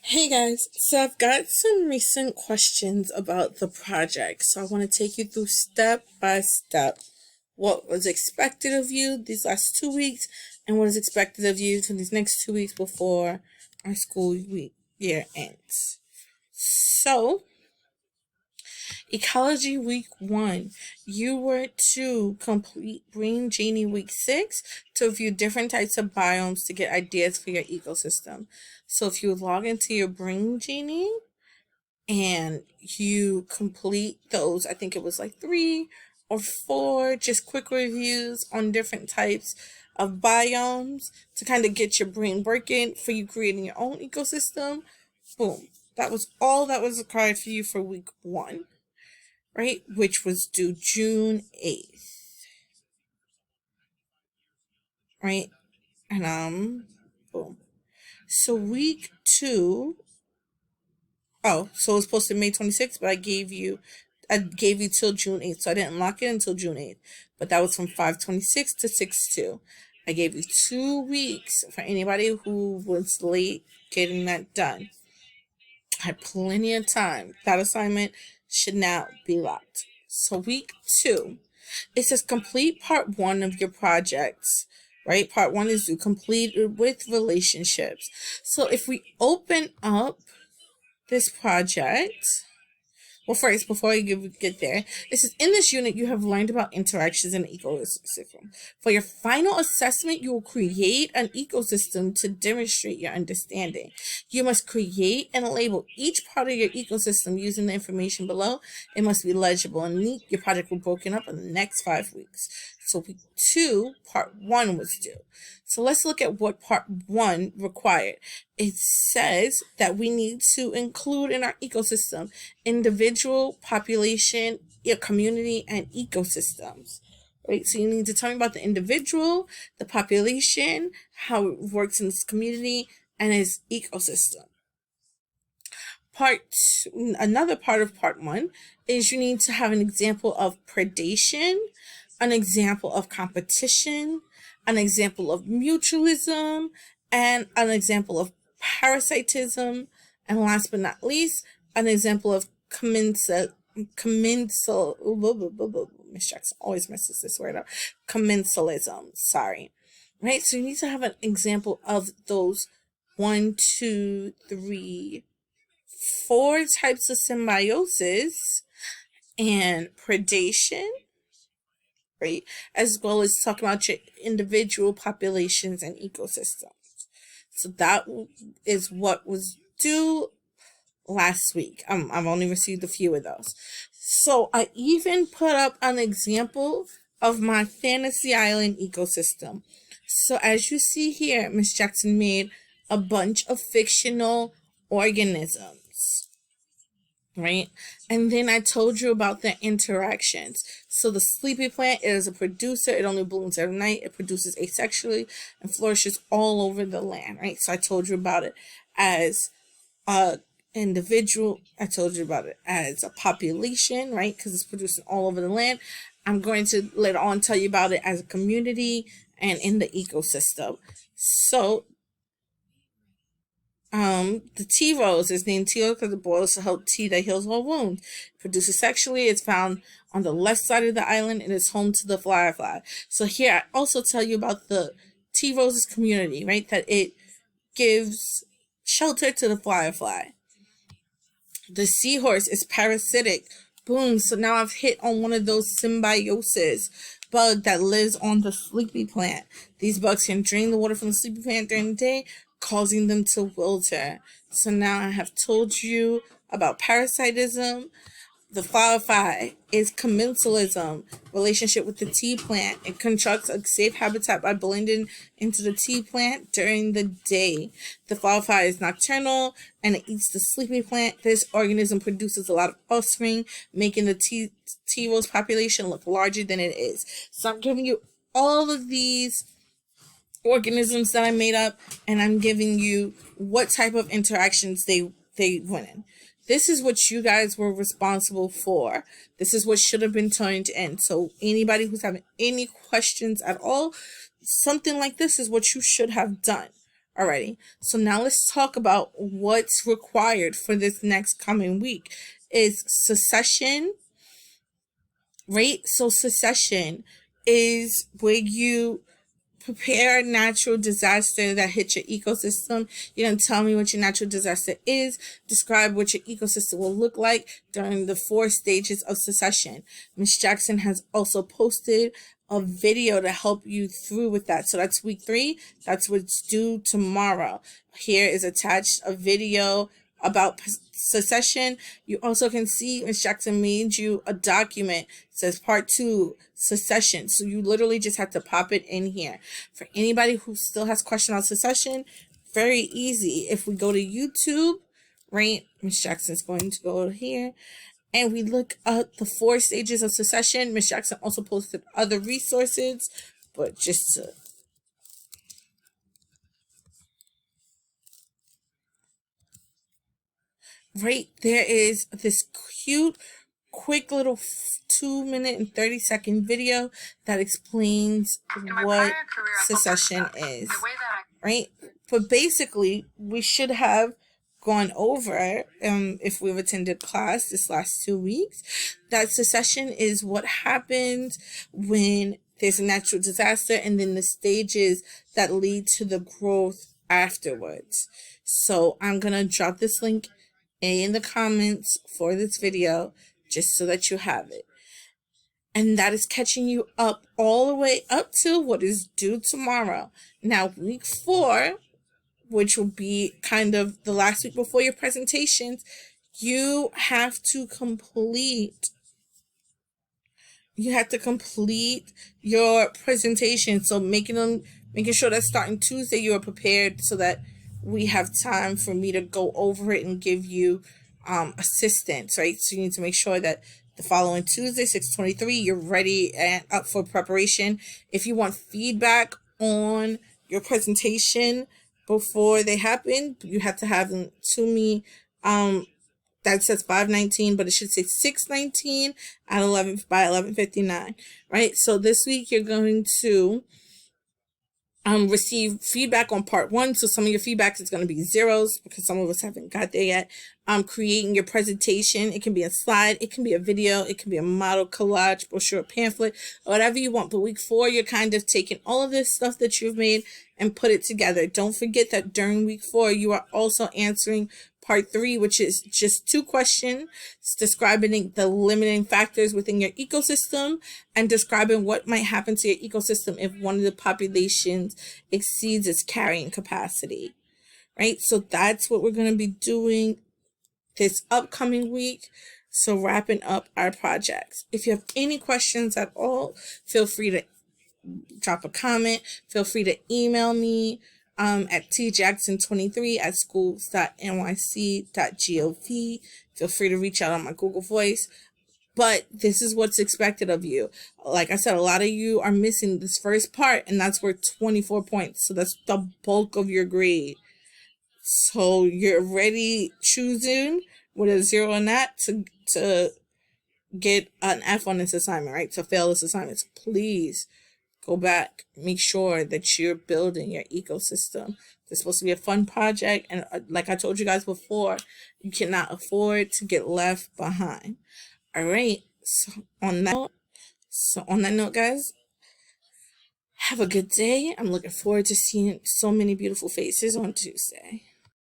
Hey guys, so I've got some recent questions about the project. So I want to take you through step by step what was expected of you these last 2 weeks and what is expected of you for these next 2 weeks before our school week year ends. So, Ecology Week 1, you were to complete Brain Genie Week 6 to review different types of biomes to get ideas for your ecosystem. So if you log into your Brain Genie and you complete those, I think it was like 3 or 4 just quick reviews on different types of biomes to kind of get your brain working for you creating your own ecosystem. Boom. That was all that was required for you for week 1, right? Which was due June 8th, right? And boom. So week 2, oh, so it was supposed to be May 26th, but I gave you till June 8th. So I didn't lock it until June 8th. But that was from 5/26 to 6/2. I gave you 2 weeks for anybody who was late getting that done. I had plenty of time. That assignment should now be locked. So week 2, it says complete part 1 of your projects, right? Part 1 is to complete with relationships. So if we open up this project, well, first, before I get there, it says in this unit you have learned about interactions in the ecosystem. For your final assessment, you will create an ecosystem to demonstrate your understanding. You must create and label each part of your ecosystem using the information below. It must be legible and neat. Your project will be broken up in the next 5 weeks. So week 2, part 1 was due. So let's look at what part 1 required. It says that we need to include in our ecosystem individual, population, community, and ecosystems. Right? So you need to tell me about the individual, the population, how it works in this community, and its ecosystem. Another part of part 1 is you need to have an example of predation, an example of competition, an example of mutualism, and an example of parasitism, and last but not least, an example of Miss Jackson always messes this word up. Commensalism. Sorry. Right? So you need to have an example of those 4 types of symbiosis and predation, right? As well as talk about your individual populations and ecosystems. So that is what was due last week. I've only received a few of those. So I even put up an example of my Fantasy Island ecosystem. So as you see here, Miss Jackson made a bunch of fictional organisms, right? And then I told you about their interactions. So the sleepy plant is a producer. It only blooms at night. It produces asexually and flourishes all over the land, right? So I told you about it as a individual. I told you about it as a population, right? Because it's producing all over the land. I'm going to later on tell you about it as a community and in the ecosystem. So the tea rose is named tea because it boils to help tea that heals all wounds. It produces sexually. It's found on the left side of the island and is home to the firefly. So here I also tell you about the tea rose's community, right? That it gives shelter to the firefly. The seahorse is parasitic. Boom. So now I've hit on one of those symbiosis bug that lives on the sleepy plant. These bugs can drain the water from the sleepy plant during the day, causing them to wilter. So now I have told you about parasitism. The firefly is commensalism, relationship with the tea plant. It constructs a safe habitat by blending into the tea plant during the day. The firefly is nocturnal and it eats the sleepy plant. This organism produces a lot of offspring, making the tea rose population look larger than it is. So I'm giving you all of these organisms that I made up, and I'm giving you what type of interactions they went in. This is what you guys were responsible for. This is what should have been turned in. So anybody who's having any questions at all, something like this is what you should have done. already. So now let's talk about what's required for this next coming week. Is succession, right? So succession is where you prepare a natural disaster that hits your ecosystem. You're going to tell me what your natural disaster is, describe what your ecosystem will look like during the 4 stages of succession. Miss Jackson has also posted a video to help you through with that. So that's week 3. That's what's due tomorrow. Here is attached a video about succession. You also can see Miss Jackson made you a document. It says part 2 succession. So you literally just have to pop it in here. For anybody who still has questions on succession, very easy. If we go to YouTube, right, Miss Jackson's going to go here and we look at the 4 stages of succession. Miss Jackson also posted other resources, but just to right there is this cute, quick little 2-minute and 30-second video that explains what succession is, right? But basically, we should have gone over, if we've attended class this last 2 weeks, that succession is what happens when there's a natural disaster and then the stages that lead to the growth afterwards. So I'm going to drop this link in the comments for this video just so that you have it. And that is catching you up all the way up to what is due tomorrow. Now, week 4, which will be kind of the last week before your presentations, you have to complete your presentation. So making sure that starting Tuesday you are prepared so that we have time for me to go over it and give you assistance, right? So you need to make sure that the following Tuesday, 6/23, you're ready and up for preparation. If you want feedback on your presentation before they happen, you have to have them to me. That says 5/19, but it should say 6/19 at 11 by 11:59, right? So this week you're going to receive feedback on part 1. So some of your feedback is going to be zeros because some of us haven't got there yet. Creating your presentation. It can be a slide, it can be a video, it can be a model, collage, brochure, pamphlet, whatever you want. But week 4, you're kind of taking all of this stuff that you've made and put it together. Don't forget that during week 4, you are also answering part 3, which is just 2 questions describing the limiting factors within your ecosystem and describing what might happen to your ecosystem if one of the populations exceeds its carrying capacity, right? So that's what we're going to be doing this upcoming week. So wrapping up our projects. If you have any questions at all, feel free to drop a comment. Feel free to email me at tjackson23@schools.nyc.gov. Feel free to reach out on my Google Voice. But this is what's expected of you. Like I said, a lot of you are missing this first part, and that's worth 24 points. So that's the bulk of your grade. So you're already choosing with a 0 on that to get an F on this assignment, right? To fail this assignment. So please go back, make sure that you're building your ecosystem. It's supposed to be a fun project, and like I told you guys before, you cannot afford to get left behind. All right. So on that note, guys, have a good day. I'm looking forward to seeing so many beautiful faces on Tuesday.